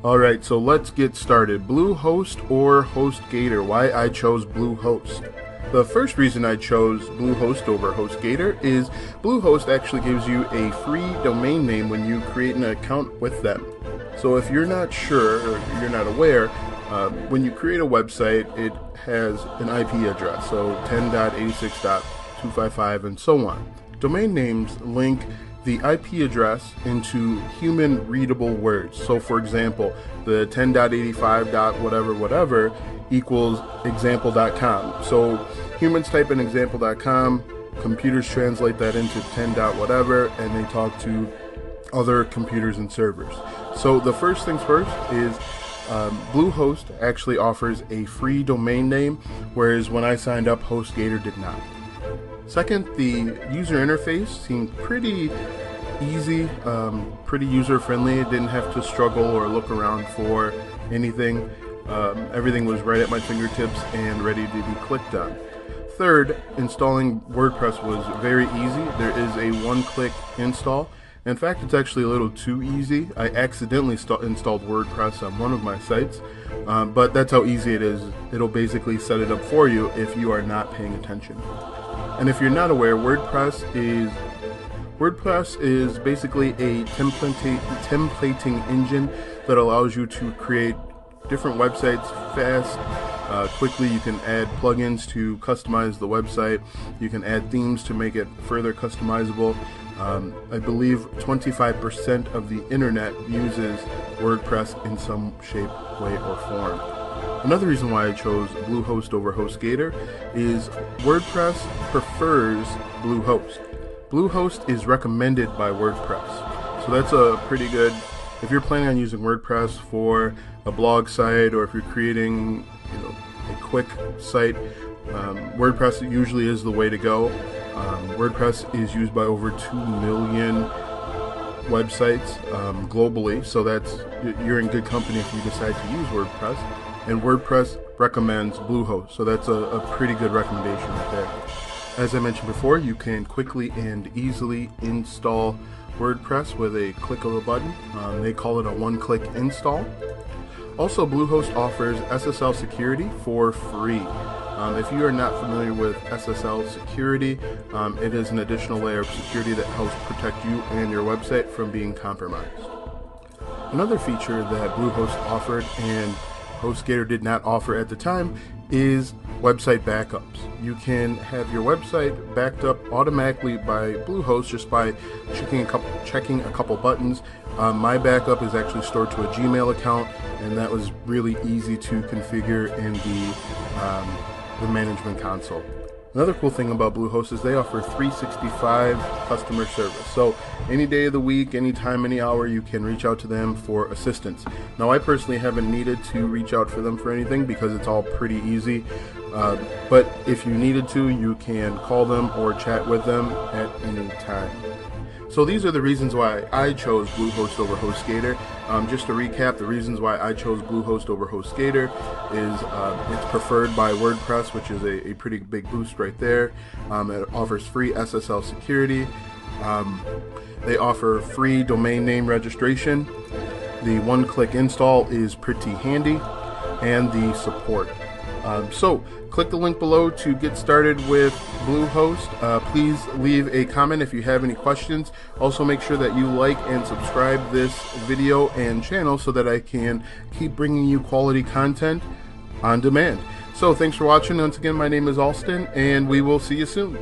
Alright, so let's get started. Bluehost or HostGator, why I chose Bluehost. The first reason I chose Bluehost over HostGator is Bluehost actually gives you a free domain name when you create an account with them. So if you're not sure or you're not aware, when you create a website, it has an IP address, so 10.86.255 and so on. Domain names link the IP address into human readable words. So for example, the 10.85. whatever equals example.com. So humans type in example.com, computers translate that into 10. whatever, and they talk to other computers and servers. So the first things first is Bluehost actually offers a free domain name, whereas when I signed up, HostGator did not. Second, the user interface seemed pretty easy, pretty user-friendly. It didn't have to struggle or look around for anything. Everything was right at my fingertips and ready to be clicked on. Third, installing WordPress was very easy. There is a one-click install. In fact, it's actually a little too easy. I accidentally installed WordPress on one of my sites, but that's how easy it is. It'll basically set it up for you if you are not paying attention. And if you're not aware, WordPress is basically a templating engine that allows you to create different websites fast, quickly. You can add plugins to customize the website. You can add themes to make it further customizable. I believe 25% of the internet uses WordPress in some shape, way, or form. Another reason why I chose Bluehost over HostGator is WordPress prefers Bluehost. Bluehost is recommended by WordPress. So that's a pretty good, if you're planning on using WordPress for a blog site or if you're creating a quick site, WordPress usually is the way to go. WordPress is used by over 2 million websites globally, so you're in good company if you decide to use WordPress. And WordPress recommends Bluehost, so that's a pretty good recommendation right there. As I mentioned before, you can quickly and easily install WordPress with a click of a button. They call it a one-click install. Also, Bluehost offers SSL Security for free. If you are not familiar with SSL Security, it is an additional layer of security that helps protect you and your website from being compromised. Another feature that Bluehost offered and HostGator did not offer at the time is website backups. You can have your website backed up automatically by Bluehost just by checking a couple buttons. My backup is actually stored to a Gmail account, and that was really easy to configure in the management console. Another cool thing about Bluehost is they offer 365 customer service. So any day of the week, any time, any hour, you can reach out to them for assistance. Now, I personally haven't needed to reach out for them for anything because it's all pretty easy. But if you needed to, you can call them or chat with them at any time. So these are the reasons why I chose Bluehost over HostGator. Just to recap, the reasons why I chose Bluehost over HostGator is it's preferred by WordPress, which is a pretty big boost right there. It offers free SSL security. They offer free domain name registration. The one-click install is pretty handy, and the support. So click the link below to get started with Bluehost. Please leave a comment if you have any questions. Also, make sure that you like and subscribe this video and channel so that I can keep bringing you quality content on demand. So thanks for watching. Once again, my name is Alston, and we will see you soon.